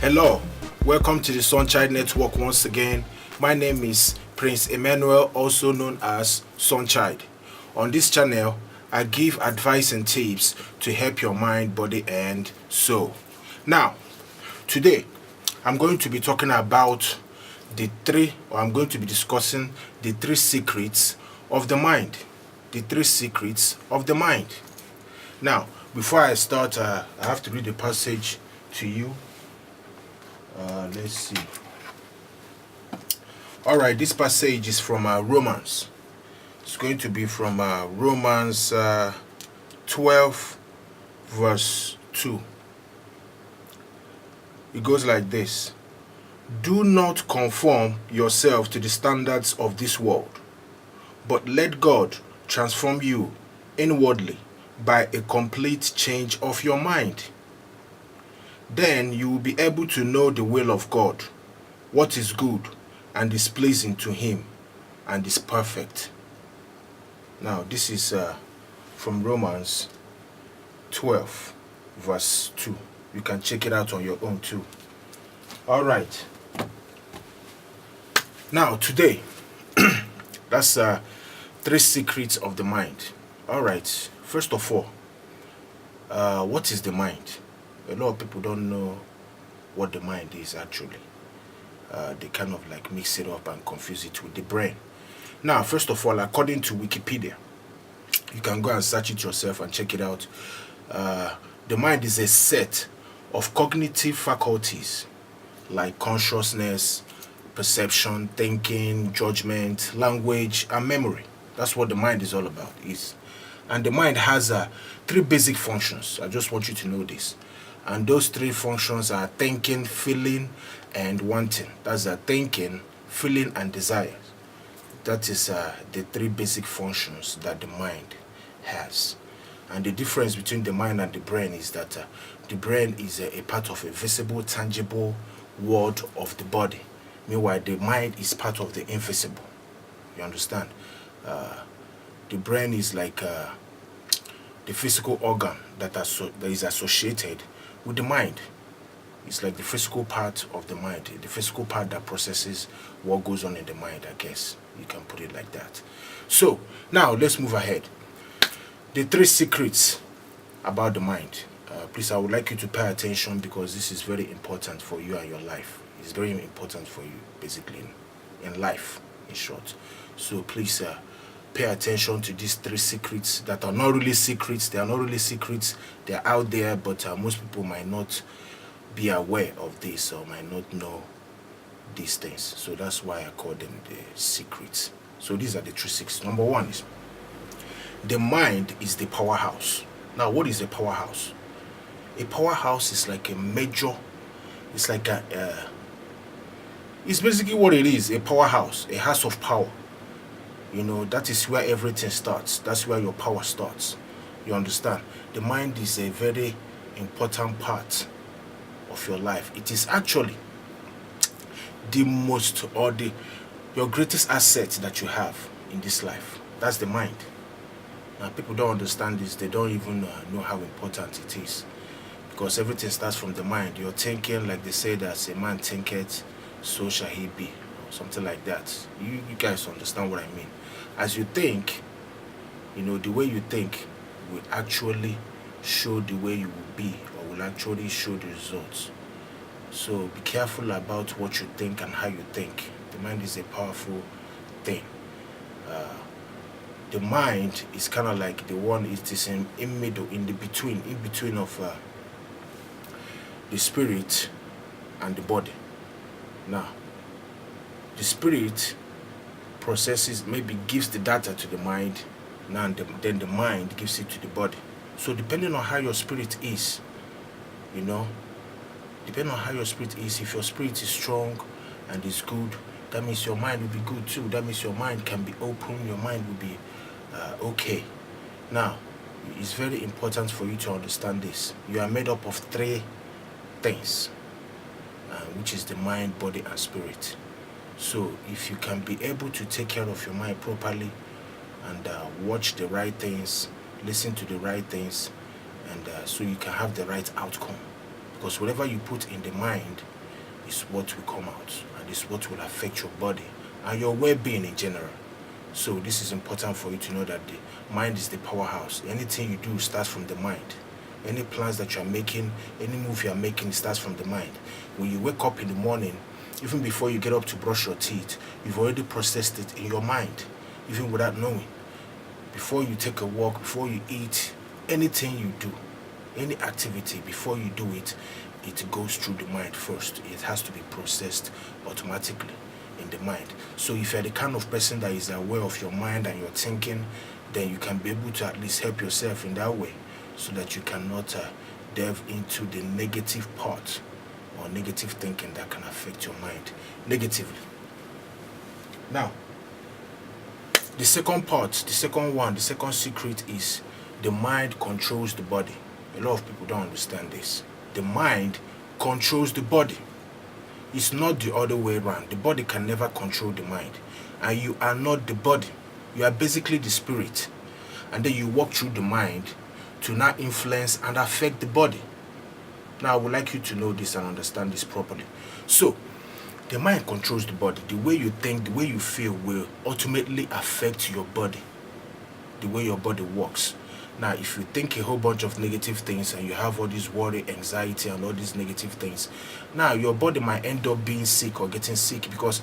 Hello, welcome to the Sunchild Network once again. My name is Prince Emmanuel, also known as Sunchild. On this channel, I give advice and tips to help your mind, body, and soul. Now, today, I'm going to be talking about I'm going to be discussing the three secrets of the mind. The three secrets of the mind. Now, before I start, I have to read a passage to you. Let's see. All right, this passage is from Romans. It's going to be from Romans 12, verse 2. It goes like this. Do not conform yourself to the standards of this world, but let God transform you inwardly by a complete change of your mind. Then you will be able to know the will of God, what is good and is pleasing to Him and is perfect. Now, this is from Romans 12, verse 2. You can check it out on your own too. All right. Now, today, that's three secrets of the mind. All right. First of all, what is the mind? A lot of people don't know what the mind is actually. They kind of like mix it up and confuse it with the brain. Now, first of all, according to Wikipedia, you can go and search it yourself and check it out. The mind is a set of cognitive faculties like consciousness, perception, thinking, judgment, language, and memory. That's what the mind is all about. And the mind has three basic functions. I just want you to know this. And those three functions are thinking, feeling, and wanting. That's thinking, feeling, and desire. That is the three basic functions that the mind has. And the difference between the mind and the brain is that the brain is a part of a visible, tangible world of the body. Meanwhile, the mind is part of the invisible. You understand? The brain is like the physical organ that is associated with the mind. It's like the physical part of the mind, the physical part that processes what goes on in the mind, I guess. You can put it like that. So, now let's move ahead. The three secrets about the mind. Please, I would like you to pay attention because this is very important for you and your life. It's very important for you, basically, in life, in short. So, please pay attention to these three secrets that are not really secrets. They are not really secrets. They are out there, but most people might not be aware of this or might not know these things. So that's why I call them the secrets. So these are the three secrets. Number one is the mind is the powerhouse. Now, what is a powerhouse? A powerhouse is like a major, it's like it's basically what it is, a powerhouse, a house of power. You know, that is where everything starts. That's where your power starts. You understand? The mind is a very important part of your life. It is actually the most or your greatest asset that you have in this life. That's the mind. Now, people don't understand this. They don't even know how important it is. Because everything starts from the mind. You're thinking, like they say, that a man thinketh, so shall he be. Or something like that. You guys understand what I mean. As you think, you know, the way you think will actually show the way you will be, or will actually show the results. So be careful about what you think and how you think. The mind is a powerful thing. The mind is kind of like the one, it is in middle, in between of the spirit and the body. Now, the spirit processes, maybe gives the data to the mind, now then the mind gives it to the body. So depending on how your spirit is, you know, depending on how your spirit is, if your spirit is strong and is good, that means your mind will be good too. That means your mind can be open, your mind will be okay. Now, it's very important for you to understand this. You are made up of three things, which is the mind, body, and spirit. So if you can be able to take care of your mind properly and watch the right things, listen to the right things, and so you can have the right outcome. Because whatever you put in the mind is what will come out, and is what will affect your body and your well-being in general. So this is important for you to know that the mind is the powerhouse. Anything you do starts from the mind. Any plans that you are making, any move you are making starts from the mind. When you wake up in the morning, even before you get up to brush your teeth, you've already processed it in your mind, even without knowing. Before you take a walk, before you eat, anything you do, any activity, before you do it, it goes through the mind first. It has to be processed automatically in the mind. So if you're the kind of person that is aware of your mind and your thinking, then you can be able to at least help yourself in that way, so that you cannot delve into the negative part or negative thinking that can affect your mind negatively. Now, the second part, the second secret is the mind controls the body. A lot of people don't understand this. The mind controls the body. It's not the other way around. The body can never control the mind. And you are not the body. You are basically the spirit. And then you walk through the mind to now influence and affect the body. Now, I would like you to know this and understand this properly. So, the mind controls the body. The way you think, the way you feel will ultimately affect your body, the way your body works. Now, if you think a whole bunch of negative things and you have all this worry, anxiety, and all these negative things, now your body might end up being sick or getting sick, because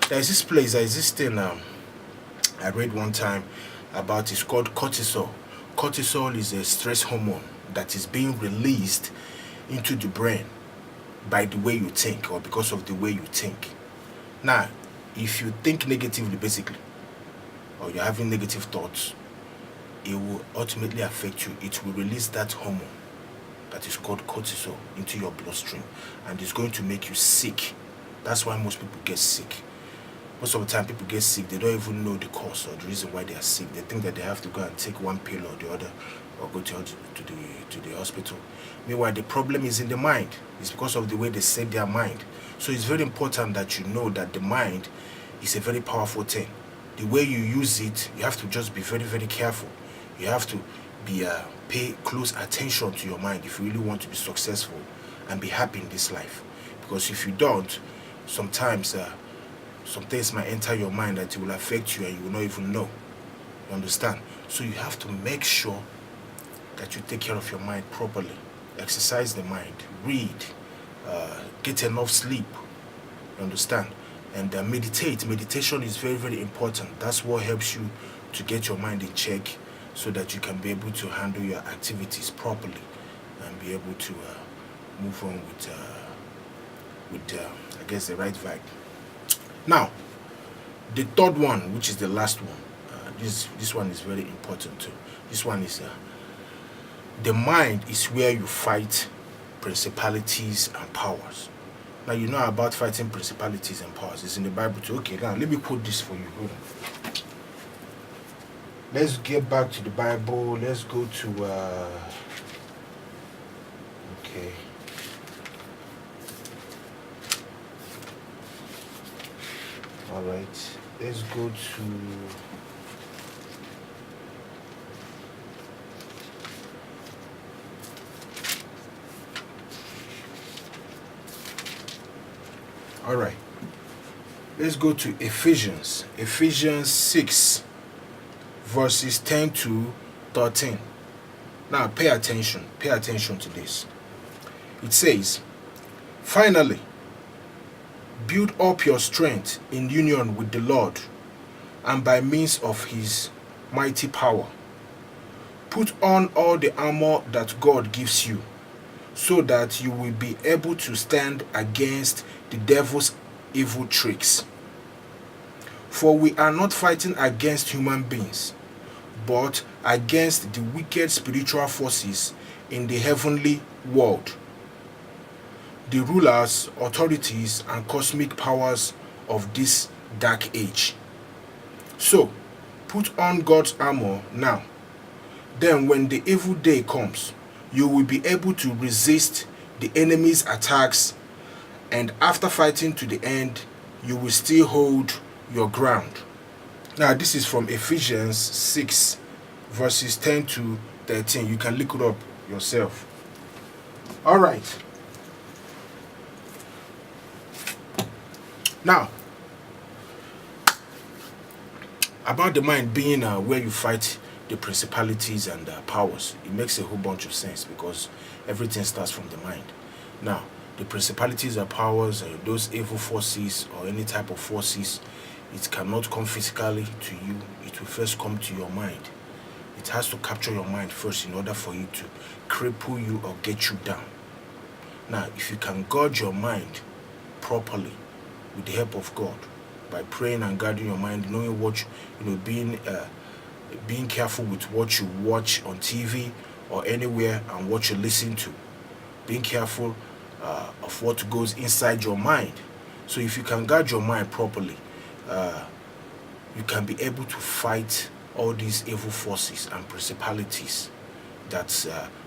there's this thing I read one time about. It's called cortisol. Cortisol is a stress hormone that is being released into the brain by the way you think, or because of the way you think. Now, if you think negatively, basically, or you're having negative thoughts, it will ultimately affect you. It will release that hormone that is called cortisol into your bloodstream, and it's going to make you sick. That's why most people get sick. Most of the time people get sick, they don't even know the cause or the reason why they are sick. They think that they have to go and take one pill or the other, or go to the hospital. Meanwhile, the problem is in the mind. It's because of the way they set their mind. So it's very important that you know that the mind is a very powerful thing. The way you use it, you have to just be very, very careful. You have to pay close attention to your mind if you really want to be successful and be happy in this life. Because if you don't, sometimes some things might enter your mind that it will affect you and you will not even know. You understand? So you have to make sure that you take care of your mind properly. Exercise the mind, read, get enough sleep. You understand? And meditate. Meditation is very, very important. That's what helps you to get your mind in check, so that you can be able to handle your activities properly and be able to move on with I guess the right vibe. Now, the third one, which is the last one, this one is very important too. This one is the mind is where you fight principalities and powers. Now, you know about fighting principalities and powers. It's in the Bible too. Okay, now let me quote this for you. Hold on. Let's get back to the Bible. Let's go to okay. All right. Let's go to all right. Let's go to Ephesians 6 verses 10 to 13. Now pay attention to this. It says, finally, build up your strength in union with the Lord, and by means of his mighty power, put on all the armor that God gives you, so that you will be able to stand against the devil's evil tricks. For we are not fighting against human beings, but against the wicked spiritual forces in the heavenly world, the rulers, authorities, and cosmic powers of this dark age. So, put on God's armor now. Then when the evil day comes, you will be able to resist the enemy's attacks, and after fighting to the end, you will still hold your ground. Now, this is from Ephesians 6, verses 10 to 13. You can look it up yourself. All right. Now, about the mind being where you fight the principalities and powers, it makes a whole bunch of sense because everything starts from the mind. Now, the principalities or powers, those evil forces or any type of forces, it cannot come physically to you. It will first come to your mind. It has to capture your mind first in order for you to cripple you or get you down. Now, if you can guard your mind properly with the help of God, by praying and guarding your mind, knowing what being careful with what you watch on TV or anywhere and what you listen to, being careful of what goes inside your mind. So if you can guard your mind properly, you can be able to fight all these evil forces and principalities that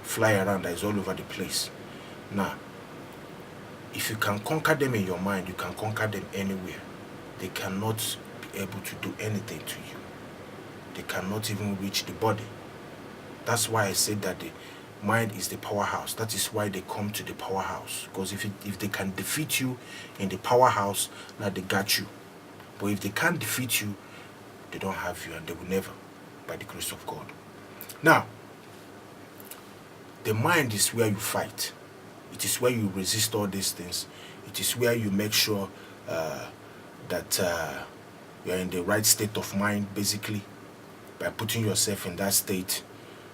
fly around, that is all over the place. Now, if you can conquer them in your mind, you can conquer them anywhere. They cannot be able to do anything to you. They cannot even reach the body. That's why I said that the mind is the powerhouse. That is why they come to the powerhouse. Because if they can defeat you in the powerhouse, now they got you. But if they can't defeat you, they don't have you, and they will never, by the grace of God. Now, the mind is where you fight. It is where you resist all these things. It is where you make sure that you are in the right state of mind, basically, by putting yourself in that state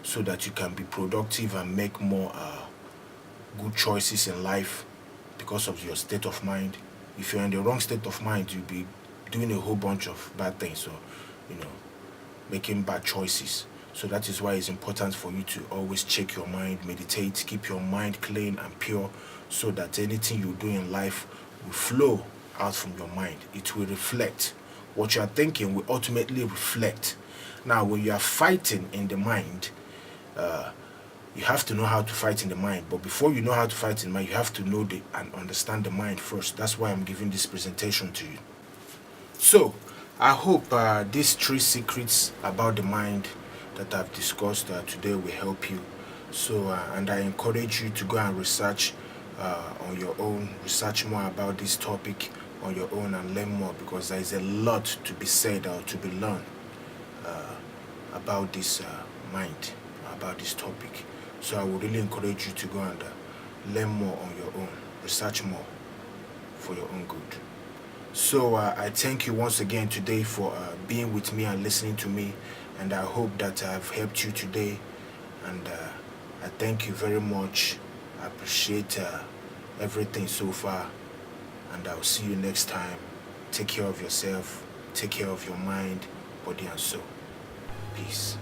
so that you can be productive and make more good choices in life because of your state of mind. If you're in the wrong state of mind, you'll be doing a whole bunch of bad things, or making bad choices. So that is why it's important for you to always check your mind, meditate, keep your mind clean and pure, so that anything you do in life will flow out from your mind. It will reflect. What you are thinking will ultimately reflect. Now, when you are fighting in the mind, you have to know how to fight in the mind. But before you know how to fight in the mind, you have to know and understand the mind first. That's why I'm giving this presentation to you. So, I hope these 3 secrets about the mind that I've discussed today will help you. So, and I encourage you to go and research on your own, research more about this topic on your own and learn more, because there is a lot to be said or to be learned about this mind, about this topic. So I would really encourage you to go and learn more on your own, research more for your own good. So I thank you once again today for being with me and listening to me, and I hope that I've helped you today, and I thank you very much. I appreciate everything so far, and I'll see you next time. Take care of yourself, take care of your mind, body and soul. Peace.